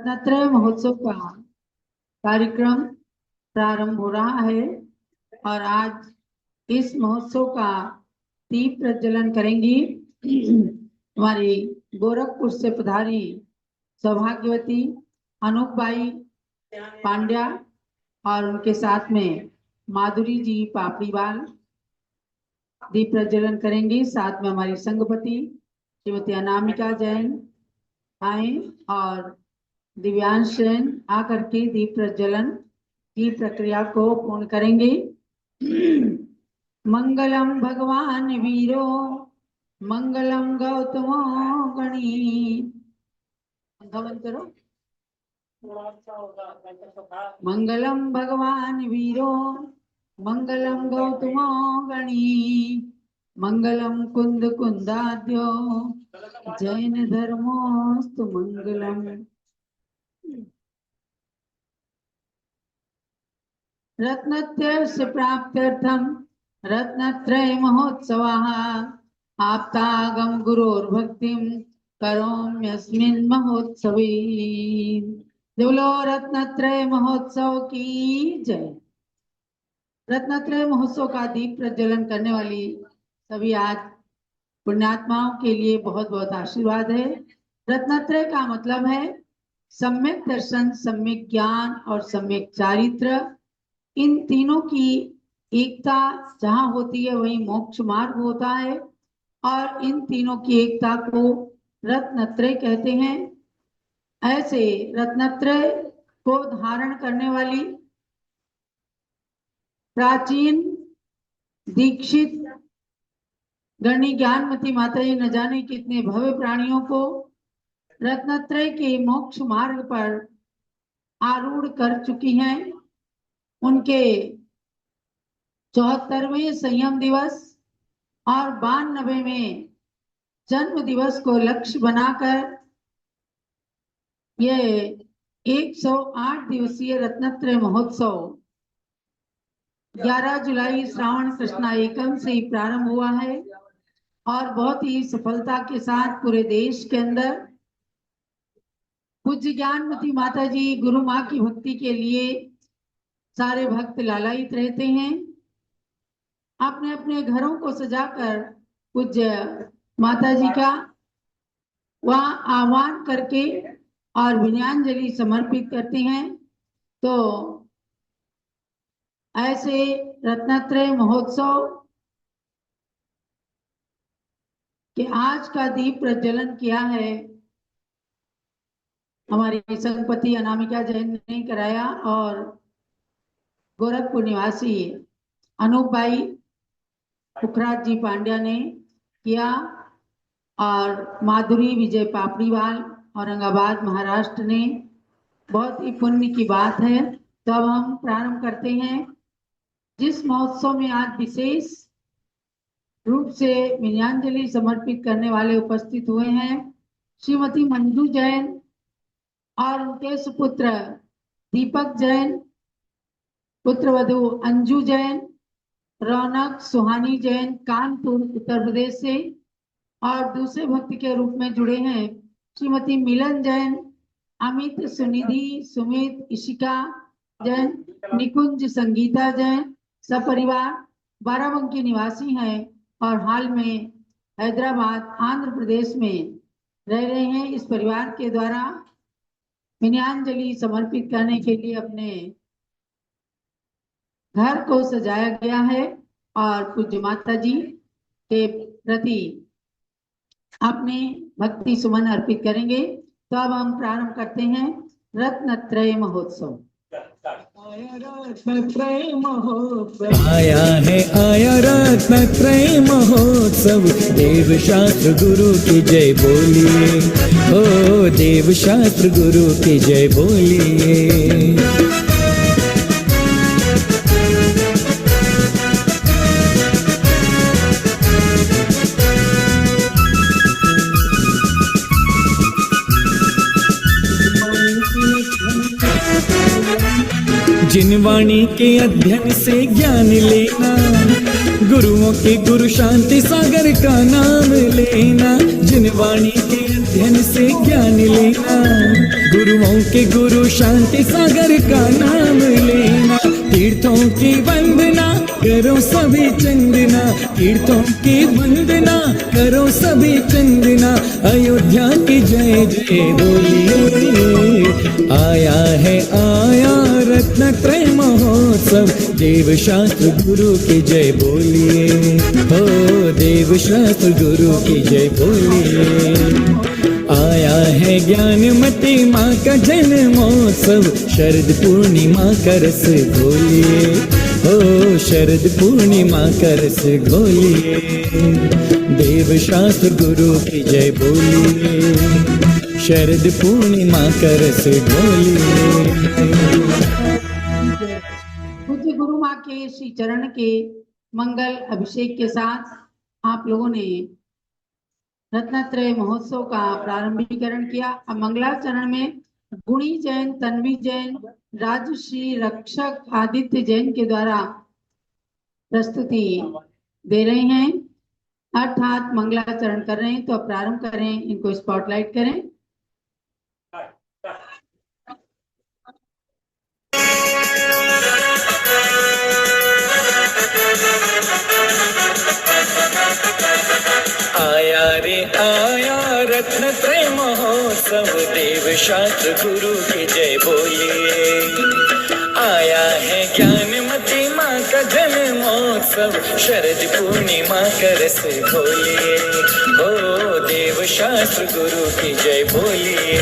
रत्नत्रय महोत्सव का कार्यक्रम प्रारंभ हो रहा है और आज इस महोत्सव का दीप प्रज्वलन करेंगी हमारी गोरखपुर से पधारी सौभाग्यवती अनूपबाई पांड्या और उनके साथ में माधुरी जी पापड़ीवाल दीप प्रज्वलन करेंगी। साथ में हमारी संघपति श्रीमती अनामिका जैन आए और दिव्यांश जैन आकर के दीप प्रज्वलन की प्रक्रिया को पूर्ण करेंगे। मंगलम भगवान वीरो मंगलम गौतमो गणी। करो मंगलम भगवान वीरो मंगलम गौतमो गणी मंगलम कुंद कुंदाद्यो जैन धर्मोस्तु मंगलम। रत्नत्रय से प्राप्त्यर्थम रत्नत्रय महोत्सवः आप्तागम गुरोर्भक्तिम करोम्यस्मिन् महोत्सवे। बोलो रत्नत्रय महोत्सव की जय। रत्नत्रय महोत्सव का दीप प्रज्वलन करने वाली सभी आज पुण्यात्माओं के लिए बहुत बहुत आशीर्वाद है। रत्नत्रय का मतलब है सम्यक दर्शन, सम्यक ज्ञान और सम्यक चारित्र। इन तीनों की एकता जहाँ होती है वहीं मोक्ष मार्ग होता है और इन तीनों की एकता को रत्नत्रय कहते हैं। ऐसे रत्नत्रय को धारण करने वाली प्राचीन दीक्षित गणी ज्ञानमती माता जी न जाने कितने भव्य प्राणियों को रत्नत्रय के मोक्ष मार्ग पर आरूढ़ कर चुकी हैं। उनके 74वें संयम दिवस और 92वें जन्म दिवस को लक्ष्य बनाकर ये 108 दिवसीय रत्नत्रय महोत्सव 11 जुलाई श्रावण कृष्णा एकम से ही प्रारंभ हुआ है और बहुत ही सफलता के साथ पूरे देश के अंदर पूज्य ज्ञानमती माता जी गुरु माँ की भक्ति के लिए सारे भक्त लालायित रहते हैं। अपने अपने घरों को सजाकर पूज्य माता जी का वहाँ आह्वान करके और विनयाञ्जलि समर्पित करते हैं। तो ऐसे रत्नत्रय महोत्सव के आज का दीप प्रज्वलन किया है हमारी संघपति अनामिका जैन ने कराया और गोरखपुर निवासी अनूपबाई पुखराज जी पांड्या ने किया और माधुरी विजय पापड़ीवाल औरंगाबाद महाराष्ट्र ने। बहुत ही पुण्य की बात है। तो अब हम प्रारंभ करते हैं। जिस महोत्सव में आज विशेष रूप से विनयाञ्जलि समर्पित करने वाले उपस्थित हुए हैं श्रीमती मंजू जैन और उनके सुपुत्र दीपक जैन, पुत्रवधू अंजू जैन, रौनक सुहानी जैन कानपुर उत्तर प्रदेश से और दूसरे भक्त के रूप में जुड़े हैं श्रीमती मिलन जैन, अमित सुनिधि सुमित इशिका जैन, निकुंज संगीता जैन सपरिवार बाराबंकी निवासी हैं और हाल में हैदराबाद आंध्र प्रदेश में रह रहे हैं। इस परिवार के द्वारा विनयाञ्जलि समर्पित करने के लिए अपने घर को सजाया गया है और पूज्य माता जी के प्रति अपने भक्ति सुमन अर्पित करेंगे। तो अब हम प्रारंभ करते हैं रत्नत्रय महोत्सव। आया रत्नत्रय महोत्सव देव शास्त्र गुरु की जय बोलिए। ओ देव शास्त्र गुरु की जय बोलिए। जिन वाणी के अध्ययन से ज्ञान लेना, गुरुओं के गुरु शांति सागर का नाम लेना। जिन वाणी के अध्ययन से ज्ञान लेना, गुरुओं के गुरु शांति सागर का नाम लेना। तीर्थों की वंदना करो सभी चंदना, तीर्थों की वंदना करो सभी चंदना। अयोध्या की जय जय बोलिए, आया है आया रत्नत्रय महोत्सव। देव शास्त्र गुरु की जय बोलिए, हो देव शास्त्र गुरु की जय बोलिए। आया है ज्ञानमती माँ का जन्मोत्सव, शरद पूर्णिमा का रस घोलिए, हो शरद पूर्णिमा का रस घोलिए। देव शास्त्र गुरु की जय बोलिए, शरद पूर्णिमा का रस घोलिए। पूज्य गुरु माँ के श्री चरण के मंगल अभिषेक के साथ आप लोगों ने रत्नत्रय महोत्सव का प्रारंभीकरण किया। अब मंगलाचरण में गुणी जैन, तन्वी जैन, राजश्री, रक्षक आदित्य जैन के द्वारा प्रस्तुति दे रहे हैं, अर्थात मंगलाचरण कर रहे हैं। तो अब प्रारंभ करें, इनको स्पॉटलाइट करें। आया रे आया रत्नत्रय महोत्सव, देव शास्त्र गुरु की जय बोलिए। आया है ज्ञानमती माँ का जन्मोत्सव, शरद पूर्णिमा का रस घोलिए, हो देव शास्त्र गुरु की जय बोलिए।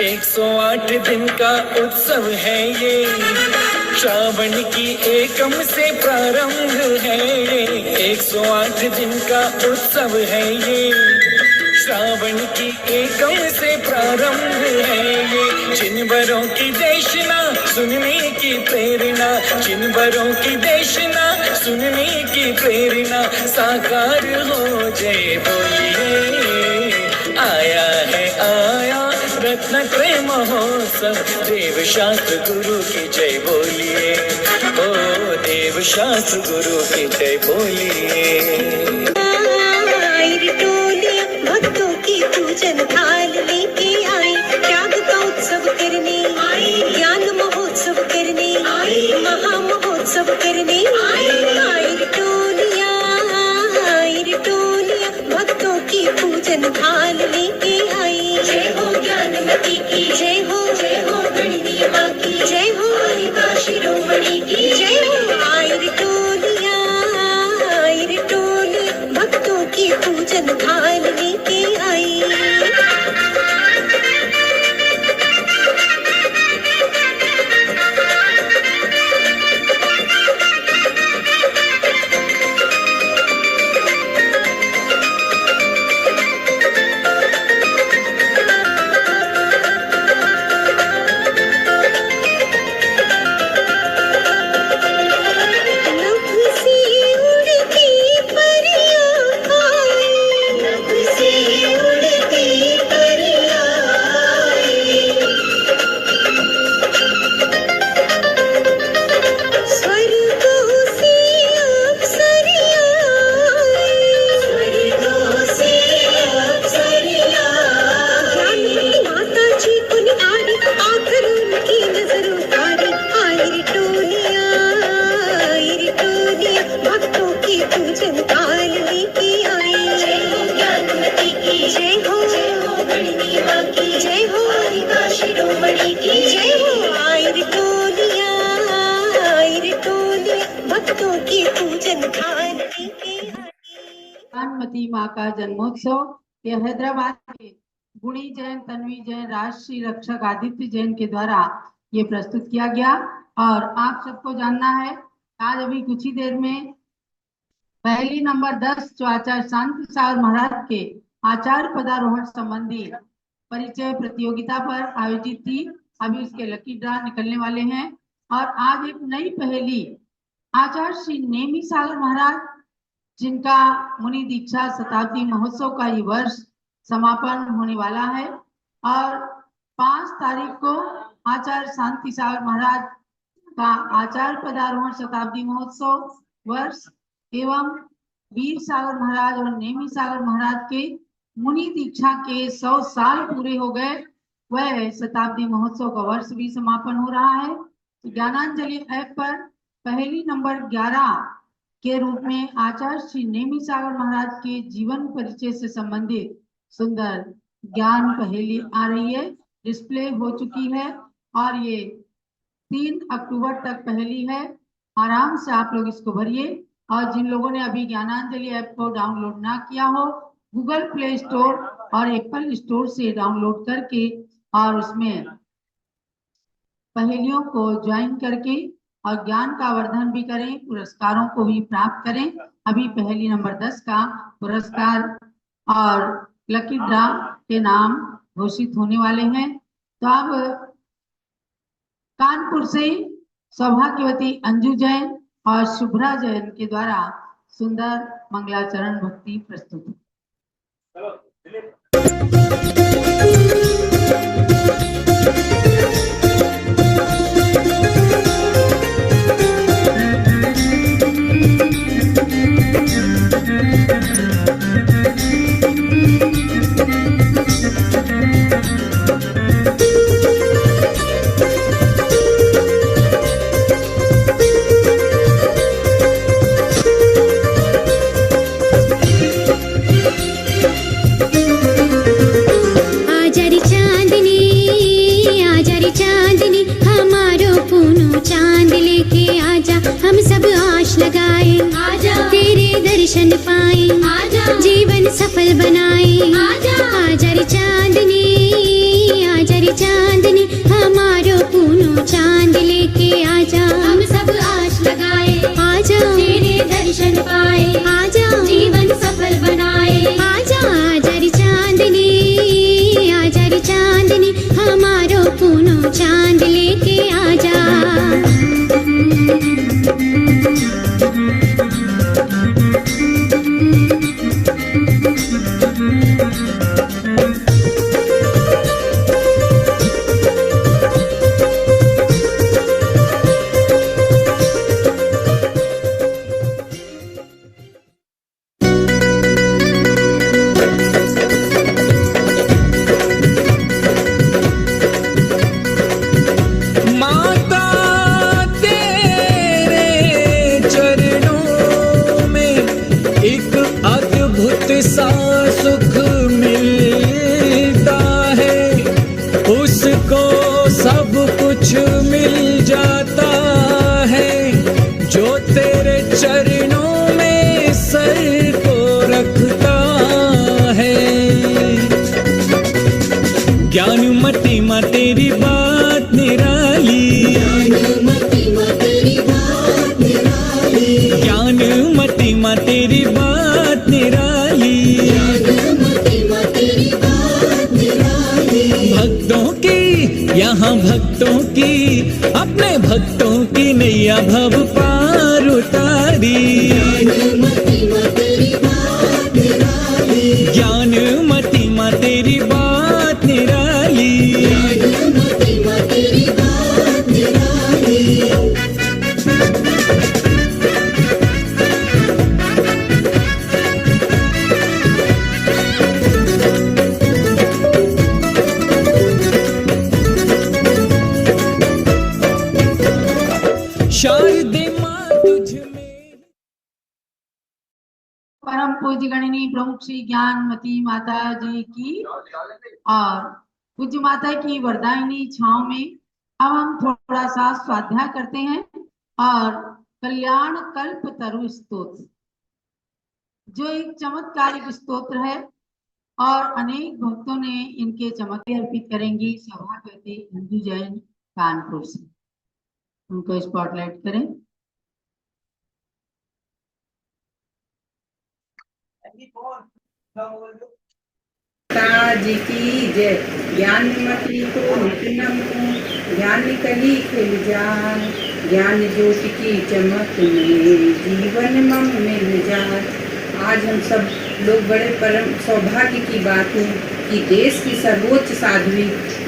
108 दिन का उत्सव है ये, श्रावण की एकम से प्रारंभ है ये। 108 दिन का उत्सव है ये, श्रावण की एकम से प्रारंभ है ये। जिन वरों की देशना सुनने की प्रेरणा, जिन वरों की देशना सुनने की प्रेरणा, साकार हो जय बोलिए। आया है आया रत्नत्रय महोत्सव, देव शास्त्र गुरु की जय बोलिए, ओ देव शास्त्र गुरु की जय बोलिए। भक्तों की पूजन थाल लेके आई, त्याग का उत्सव करने आई, ज्ञान महोत्सव करने आई, महा महोत्सव करने आई टोलिया, भक्तों की पूजन थाल लेके आई। जय हो ज्ञानमती की जय हो, जय हो गणनीय माँ की जय हो, हरिका शिरोमणि की जय हो। आयर टोलिया भक्तों की पूजन थाल लेके आई। ज्ञानमती माँ का जन्मोत्सव यह हैदराबाद के गुणी जैन, तन्वी जैन, राजश्री, रक्षक आदित्य जैन के द्वारा ये प्रस्तुत किया गया। और आप सबको जानना है, आज अभी कुछ ही देर में पहली नंबर 10 जो आचार्य शांति सागर महाराज के आचार्य पदारोहण संबंधी परिचय प्रतियोगिता पर आयोजित थी। अभी उसके लकी ड्रा निकलने वाले हैं। और आज एक नई पहेली आचार्य श्री नेमी सागर महाराज, जिनका मुनि दीक्षा शताब्दी महोत्सव का ये वर्ष समापन होने वाला है। और 5 तारीख को आचार्य शांति सागर महाराज का आचार्य पदारोहण शताब्दी महोत्सव वर्ष एवं वीर सागर महाराज और नेमी सागर महाराज के मुनि दीक्षा के 100 साल पूरे हो गए, वह शताब्दी महोत्सव का वर्ष भी समापन हो रहा है। तो ज्ञानांजलि ऐप पर पहली नंबर 11 के रूप में आचार्य श्री नेमी सागर महाराज के जीवन परिचय से संबंधित सुंदर ज्ञान पहेली आ रही है, डिस्प्ले हो चुकी है और ये 3 अक्टूबर तक पहेली है। आराम से आप लोग इसको भरिए। और जिन लोगों ने अभी ज्ञानांजलि ऐप को डाउनलोड ना किया हो, गूगल प्ले स्टोर और एप्पल स्टोर से डाउनलोड करके और उसमें पहेलियों को ज्वाइन करके और ज्ञान का वर्धन भी करें, पुरस्कारों को भी प्राप्त करें। अभी पहेली नंबर 10 का पुरस्कार और लकी ड्रा के नाम घोषित होने वाले हैं। तो अब कानपुर से सौभाग्यवती अंजू जैन और शुभ्रा जैन के द्वारा सुंदर मंगलाचरण भक्ति प्रस्तुत। दर्शन पाए, जीवन सफल बनाए। आजा रे चांदनी, आजा रे चांदनी, हमारो पूनो चांद लेके आजा। हम सब आश लगाए, आजा तेरे दर्शन पाए, आजा जीवन सफल बनाए। आजा आजा रे चांदनी, आजा रे चांदनी, हमारो पूनो चांद लेके आजा। भक्तों की, अपने भक्तों की नैया भव पार उतारी। ज्ञान मति माँ तेरी बात निराली। परम पूज्य गणनी प्रमुख श्री ज्ञानमती माता जी की और पूज्य माता की वरदायिनी छांव में अब हम थोड़ा सा स्वाध्याय करते हैं। और कल्याण कल्प तरु स्तोत्र जो एक चमत्कारिक स्तोत्र है और अनेक भक्तों ने इनके चमत्कार अर्पित करेंगी। सौभाग्यवती अंजू जैन कानपुर से, उनको स्पॉटलाइट करें। जी की जय। ज्ञानमती को नितनम को ज्ञान कली खिल जाए, ज्ञान ज्योति की चमक में जीवन मम मिल जाए। आज हम सब लोग बड़े परम सौभाग्य की बात है कि देश की सर्वोच्च साध्वी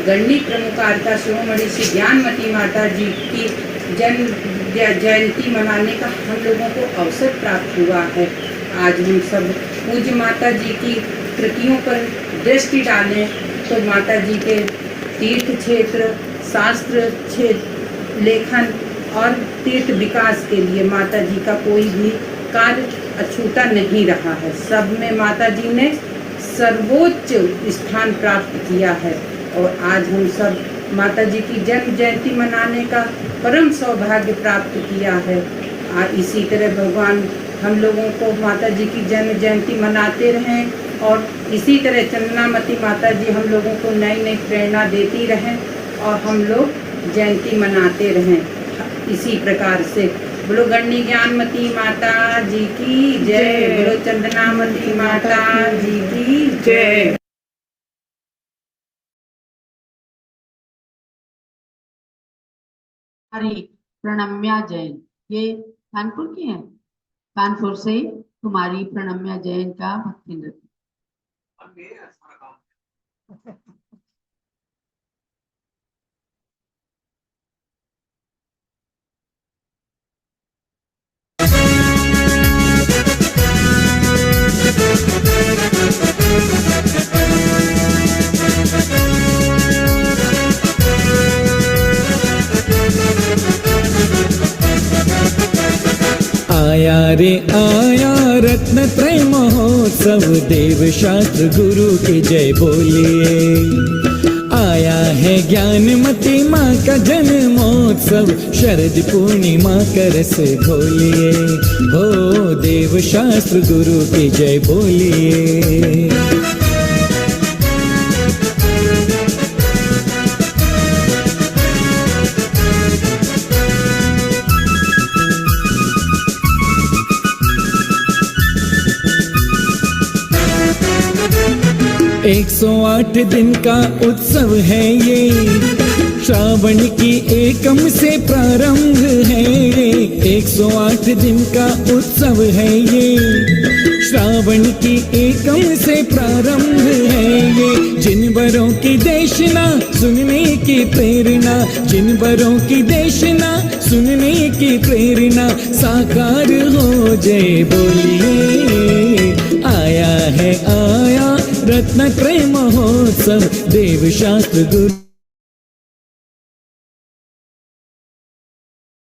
गण्य प्रमुखार्था शिरोमणि श्री ज्ञानमती माता जी की जन्म जयंती मनाने का हम लोगों को अवसर प्राप्त हुआ है। आज हम सब पूज्य माता जी की कृतियों पर दृष्टि डालें तो माता जी के तीर्थ क्षेत्र, शास्त्र क्षेत्र, लेखन और तीर्थ विकास के लिए माता जी का कोई भी कार्य अछूता नहीं रहा है। सब में माता जी ने सर्वोच्च स्थान प्राप्त किया है और आज हम सब माता जी की जन्म जयंती मनाने का परम सौभाग्य प्राप्त किया है। इसी तरह भगवान हम लोगों को माता जी की जन्म जयंती मनाते रहें और इसी तरह चंदनामती माता जी हम लोगों को नई नई प्रेरणा देती रहें और हम लोग जयंती मनाते रहें। इसी प्रकार से बोलो गण्य ज्ञानमती माता जी की जय, बोलो चंदनामती माता जी की जय। हरी प्रणम्या जैन, ये कानपुर की है। कानपुर से कुमारी प्रणम्या जैन का भक्ति नृत्य। आया रे आया रत्न त्रय महोत्सव, देव शास्त्र गुरु की जय बोलिए। आया है ज्ञानमती माँ का जन्मोत्सव, शरद पूर्णिमा का रस घोलिए। हो देव शास्त्र गुरु की जय बोलिए। 108 दिन का उत्सव है ये, श्रावण की एकम से प्रारंभ है ये। 108 दिन का उत्सव है ये, श्रावण की एकम से प्रारंभ है ये। जिन बरों की देशना सुनने की प्रेरणा, जिन बरों की देशना सुनने की प्रेरणा, साकार हो जय बोलिए। आया है आया रत्न त्रय महोत्सव, देव शास्त्र गुरु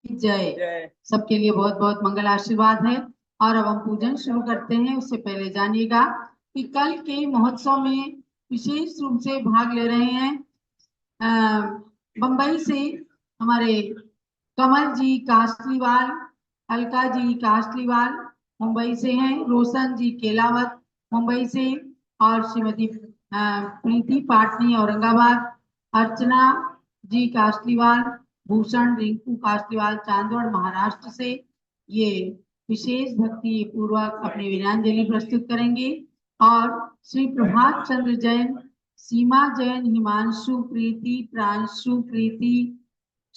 जय। सबके लिए बहुत बहुत मंगल आशीर्वाद है। और अब हम पूजन शुरू करते हैं। उससे पहले जानिएगा कि कल के महोत्सव में विशेष रूप से भाग ले रहे हैं बंबई से हमारे कमल जी कासलीवाल, अलका जी कासलीवाल मुंबई से हैं, रोशन जी केलावत मुंबई से, और श्रीमती प्रीति पाटनी औरंगाबाद, अर्चना जी कासलीवाल, भूषण रिंकू कासलीवाल चांदोड़ महाराष्ट्र से ये विशेष भक्ति पूर्वक अपनी वीरांजलि प्रस्तुत करेंगे। और श्री प्रभात चंद्र जैन, सीमा जैन, हिमांशु प्रीति, प्रांशु प्रीति,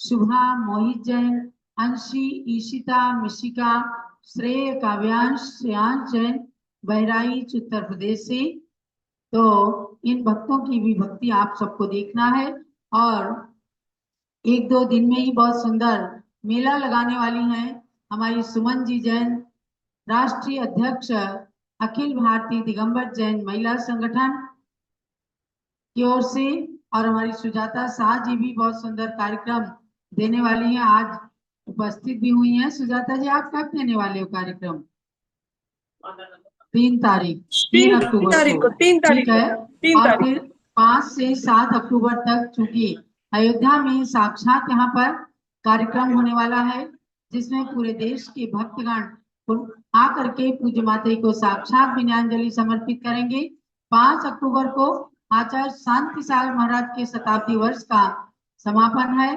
शुभा, मोहित जैन, अंशी, ईशिता, मिशिका, श्रेय, काव्यांश, श्रेयांश जैन बहराइच उत्तर प्रदेश से। तो इन भक्तों की भी भक्ति आप सबको देखना है। और 1-2 दिन में ही बहुत सुंदर मेला लगाने वाली हैं हमारी सुमन जी जैन, राष्ट्रीय अध्यक्ष अखिल भारतीय दिगंबर जैन महिला संगठन की ओर से, और हमारी सुजाता शाह जी भी बहुत सुंदर कार्यक्रम देने वाली हैं, आज उपस्थित भी हुई हैं। सुजाता जी, आप कब देने वाले हो कार्यक्रम? 3 तारीख, 3 अक्टूबर को। ठीक है। और फिर 5 से 7 अक्टूबर तक, चूंकि अयोध्या में साक्षात यहाँ पर कार्यक्रम होने वाला है, जिसमें पूरे देश के भक्तगण आकर के पूज्य माता को साक्षात विनयाञ्जलि समर्पित करेंगे। 5 अक्टूबर को आचार्य शांति सागर महाराज के शताब्दी वर्ष का समापन है।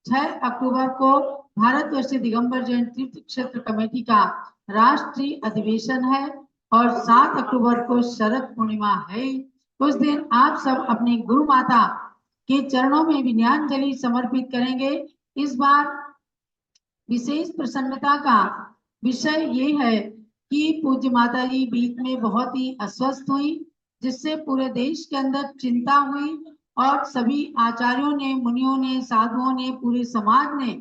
6 अक्टूबर को भारतवर्षीय दिगंबर जैन तीर्थ क्षेत्र कमेटी का राष्ट्रीय अधिवेशन है। और 7 अक्टूबर को शरद पूर्णिमा है। उस दिन आप सब अपनी गुरु माता के चरणों में विनयाञ्जलि समर्पित करेंगे। इस बार विशेष प्रसन्नता का विषय ये है कि पूज्य माता जी बीच में बहुत ही अस्वस्थ हुई, जिससे पूरे देश के अंदर चिंता हुई और सभी आचार्यों ने, मुनियों ने, साधुओं ने, पूरे समाज ने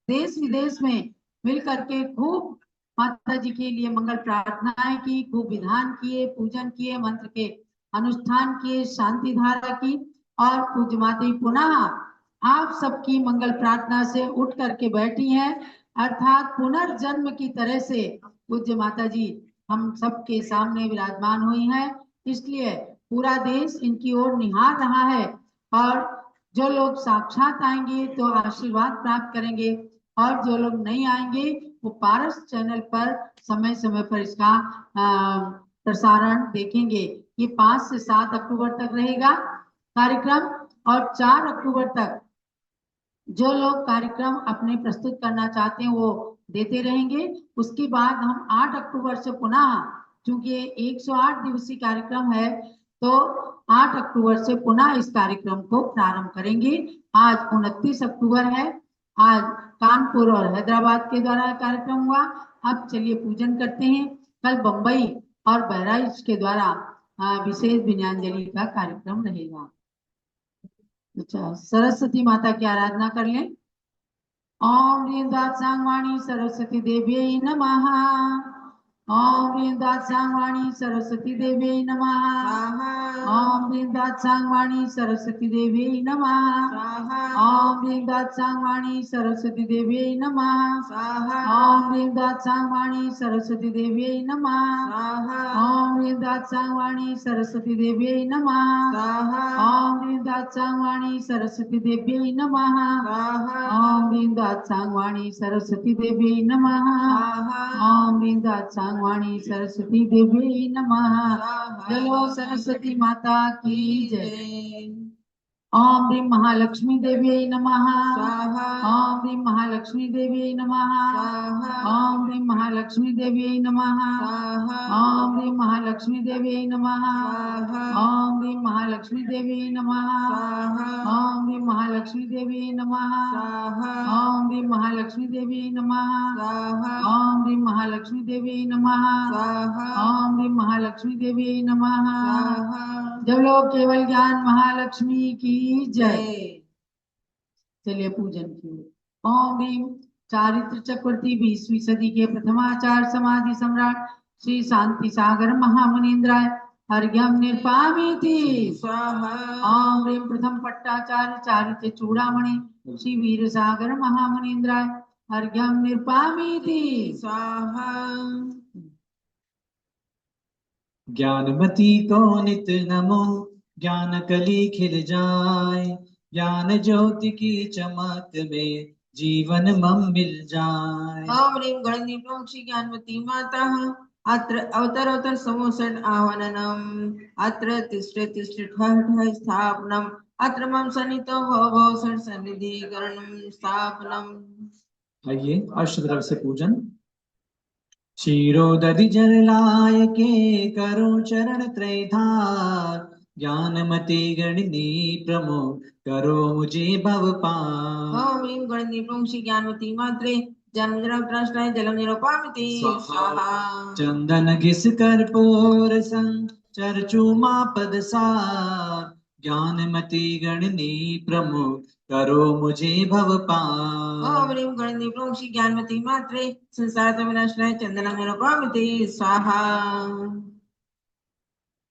देश विदेश में मिल करके खूब माता जी के लिए मंगल प्रार्थनाएं की, खूब विधान किए, पूजन किए, मंत्र के अनुष्ठान किए, शांति धारा की। और पूज्य माता जी पुनः आप सबकी मंगल प्रार्थना से उठ करके बैठी हैं, अर्थात पुनर्जन्म की तरह से पूज्य माता जी हम सबके सामने विराजमान हुई हैं। इसलिए पूरा देश इनकी ओर निहार रहा है और जो लोग साक्षात आएंगे तो आशीर्वाद प्राप्त करेंगे और जो लोग नहीं आएंगे वो पारस चैनल पर समय समय पर इसका प्रसारण देखेंगे। ये 5 से 7 अक्टूबर तक रहेगा कार्यक्रम और 4 अक्टूबर तक जो लोग कार्यक्रम अपने प्रस्तुत करना चाहते हैं वो देते रहेंगे। उसके बाद हम 8 अक्टूबर से पुनः, चूंकि 108 दिवसीय कार्यक्रम है, तो 8 अक्टूबर से पुनः इस कार्यक्रम को प्रारंभ करेंगे। आज 29 अक्टूबर है, आज कानपुर और हैदराबाद के द्वारा कार्यक्रम हुआ। अब चलिए पूजन करते हैं। कल बंबई और बहराइच के द्वारा विशेष विनयांजलि का कार्यक्रम रहेगा। अच्छा, सरस्वती माता की आराधना कर लें। ओम ह्रीं दात्सांगवाणी सरस्वती देव्यै नमः। ओम ह्रीं दात्सांगवाणी सरस्वती देव्यै नमः। ओम ह्रीं दात्सांगवाणी सरस्वती देव्यै नमः। ओम ह्रीं दात्सांगवाणी सरस्वती देव्यै नमः। ओम ह्रीं दात्सांगवाणी सरस्वती देव्यै नमः। ओम ह्रीं दात्सांगवाणी सरस्वती देव्यै नमः। ओम ह्रीं दात्सांगवाणी सरस्वती देव्यै नमः। ओम ह्रीं दात्सांगवाणी सरस्वती देव्यै नमः। ओम ह्रीं दात्सांगवाणी सरस्वती देव्यै नमः। बोलो सरस्वती माता की जय। ओम ह्रीं महालक्ष्मी देव्यै नमः। ओम ह्रीं महालक्ष्मी देव्यै नमः। ओम ह्रीं महालक्ष्मी देव्यै नमः। ओम ह्रीं महालक्ष्मी देव्यै नमः। ओम ह्रीं महालक्ष्मी देव्यै नमः। ओम ह्रीं महालक्ष्मी देव्यै नमः। ओम ह्रीं महालक्ष्मी देव्यै नमः। ओम ह्रीं महालक्ष्मी देव्यै नमः। ओम ह्रीं महालक्ष्मी देव्यै नमः। जब लोग केवल ज्ञान महालक्ष्मी की जय। चलिए पूजन की। ओम ह्रीं चारित्र चक्रवर्ती 20वीं सदी के प्रथमाचार्य समाधि सम्राट श्री शांति सागर महामुनीन्द्राय अर्घ्यम निर्पामीति स्वाहा। ओम ह्रीं प्रथम पट्टाचार्य चारित्र चूड़ामणि श्री वीर सागर महामुनीन्द्राय अर्घ्यम निर्पामीति स्वाहा। ज्ञानमती को नित नमो, ज्ञान कली खिल जाए, ज्ञान ज्योति की चमक में जीवन मम मिल जाए। ओम ह्रीं गणनी प्रोक्षि ज्ञानवती माता अत्र अवतर समोषण आह्वाननम अत्र तिष्ठ ठः स्थापनम अत्र मम सन्नितो भव सन्निधिकरणम स्थापनम। आइए अष्टद्रव्य से पूजन। क्षीरोदधि जल लाय के करो चरण त्रैधार, ज्ञानमती गणनी प्रमुख करो मुझे भव पार। ओम ह्रीं गणनी प्रोक्षि ज्ञानवती मात्रे जन्म जन्म जलम निरूपामिति स्वाहा। चंदन घिस कर्पूर संग चर्चुमा पद सार, ज्ञानमती गणनी प्रमुख करो मुझे भव पार। ओम ह्रीं गणनी प्रोक्षि ज्ञानवती मात्रे संसार विनाशनाय चंदनम निरूपामिति स्वाहा।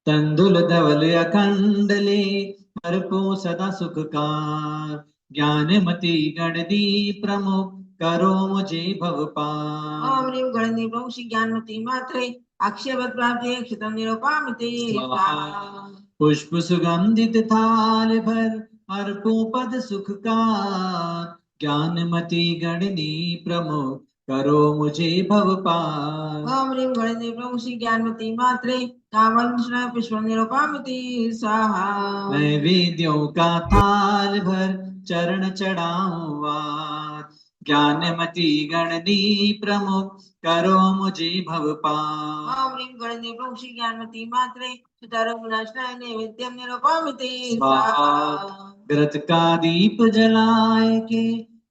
तंदुल धवल अखंडले हरपो सदा सुखकार, ज्ञानमती गणनी प्रमुख करो मुझे भव पार। ओम ह्रीं गणनी प्रोक्षि ज्ञानवती मात्रे अक्षयवत् प्राप्ते क्षितम निरूपामिति स्वाहा। पुष्प सुगंधित थाल भर अर्पो पद सुखकार, ज्ञानमती गणनी प्रमुख करो मुझे भव पार। ओम ह्रीं गणनी प्रोक्षि ज्ञानवती मात्रे कामंशना पुष्पम निरूपामिति स्वाहा। नैवेद्यों का थाल भर चरण चढ़ाऊं आज, ज्ञानमती गणनी प्रमुख करो मुझे भव पार। ओम ह्रीं गणनी प्रोक्षि ज्ञानवती मात्रे सुतरं विनाशनाय नैवेद्यम निरूपामिति स्वाहा। व्रत का दीप जलाए के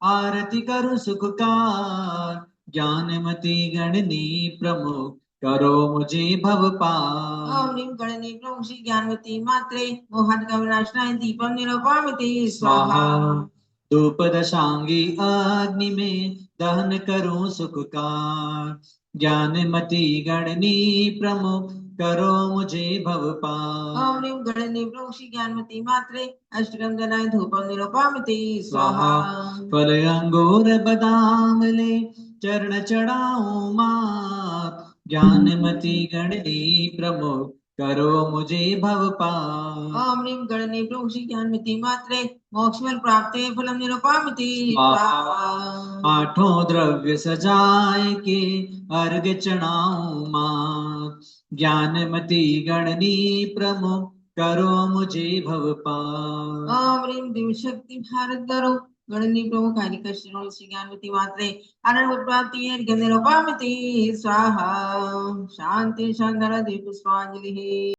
आरती करो सुखकार, ज्ञानमती गणनी प्रमुख करो मुझे भव पार। ओम ह्रीं गणनी प्रभु श्री ज्ञानवती मात्रे मोहार्ग विनाशनाय दीपं निरूपयामि स्वाहा स्वाहा। धूप दशांगी अग्नि में दहन करूं सुखकार। ज्ञानमती गणनी प्रमुख करो मुझे भव पार। ओम ह्रीं गणनी प्रभु श्री ज्ञानवती मात्रे अष्टगंधनाय धूपं निरूपयामि स्वाहा स्वाहा। फल अंगूर बादाम ले चरण चढ़ाऊं मात। ज्ञानमती गणनी प्रमुख करो मुझे भव पार। ओम ह्रीं गणनी प्रभु श्री ज्ञानवती मात्रे मोक्षफल प्राप्ते फलं निरूपयामि स्वाहा। आठों द्रव्य सजाए के अर्घ चढ़ाऊं मात। ज्ञानमती गणनी प्रमुख करो मुझे भव पार। ओम ह्रीं दिव्य शक्ति भारत धरो गणनी प्रमुख हरिकृष्ण श्री ज्ञानवती मात्रे अनंत प्राप्ति अर्घ्य निरूपयामि स्वाहा। शांति शांति दीप पुष्पांजलि।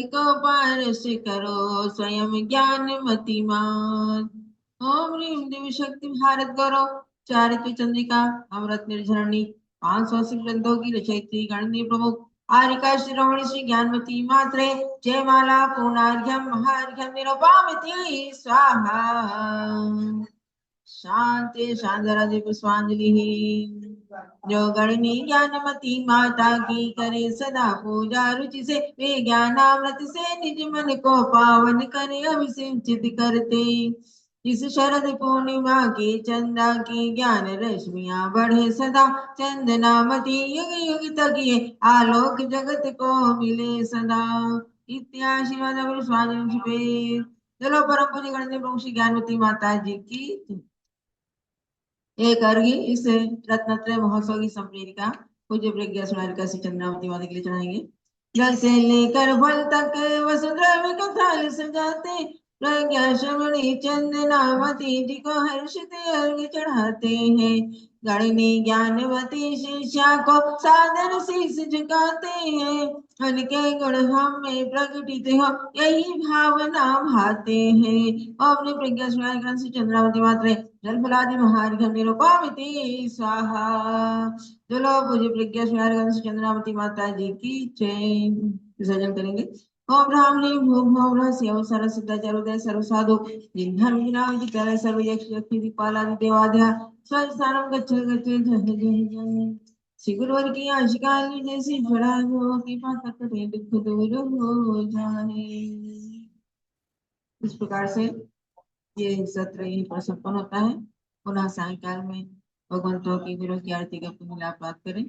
को पारस करो स्वयं ज्ञान मतिमान। ओम ह्रीम दिव्य शक्ति भारत गौरव चारित्र चंद्रिका अमृत निर्झरणी 580 ग्रंथों की रचयित्री गणनीय प्रमुख आरिका शिरोमणि श्री ज्ञानमती मात्रे जयमाला पूर्णार्घ्यम महार्घ्यम निरुपामिति स्वाहा। शांति शांति पुष्पांजलि। जो गणनी ज्ञानमती माता की करे सदा पूजा रुचि से वे ज्ञानामृत से निज मन को पावन करे अभिषेचित करते। इस शरद पूर्णिमा की चंदा की ज्ञान रश्मियां बढ़े सदा चंदनामती युग युग तक ये आलोक जगत को मिले सदा। इत्याशीर्वाद स्वामी। चलो परम पूज्य गणदेव प्रभु श्री ज्ञानवती माता जी की एक अर्घ्य इस रत्नत्रय महोत्सव की संप्रेरिका पूज्य प्रज्ञा सुनारिका श्री चंद्रावती माता के लिए चढ़ाएंगे। जल से लेकर फल तक वसुंधरा का थाल सजाते प्रज्ञा श्रवणी चंदनावती जी को हर्षित अर्घ्य चढ़ाते हैं। गणनी ज्ञानवती शिष्या को सादर शीश झुकाते हैं। उनके गुण हम में प्रकटित हो यही भावना भाते हैं। अपने प्रज्ञा सुनारिका श्री चंद्रावती मात्रे जल फलादि महार्घ्यम निरुपामिति स्वाहा। चलो पूज्य प्रज्ञा सुनारिका श्री चंद्रावती माता जी की जय। विसर्जन करेंगे। ओम ब्राह्मणे भूम भौम शिव सरस सिद्धाचार्योदय सर्व साधु जिन्धर्म विनायक तरह सर्व यक्ष यक्षि दिक्पालादि देवाद्या स्वस्थानम गच्छ गच्छ जय जय जय। श्री गुरुवर की आशिकाल जैसी बड़ा हो कृपा करके दुख दूर हो जाए। इस प्रकार से ये सत्र यहीं पर संपन्न होता है। पुनः सायंकाल में भगवंतों की गुरु की आरती का पुण्य लाभ प्राप्त करें।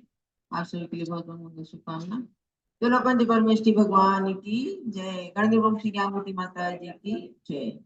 आप सभी के लिए बहुत बहुत शुभकामना। चलो पंच परमेष्ठी भगवान की जय। गणदेव श्री ज्ञानवती माता जी की जय।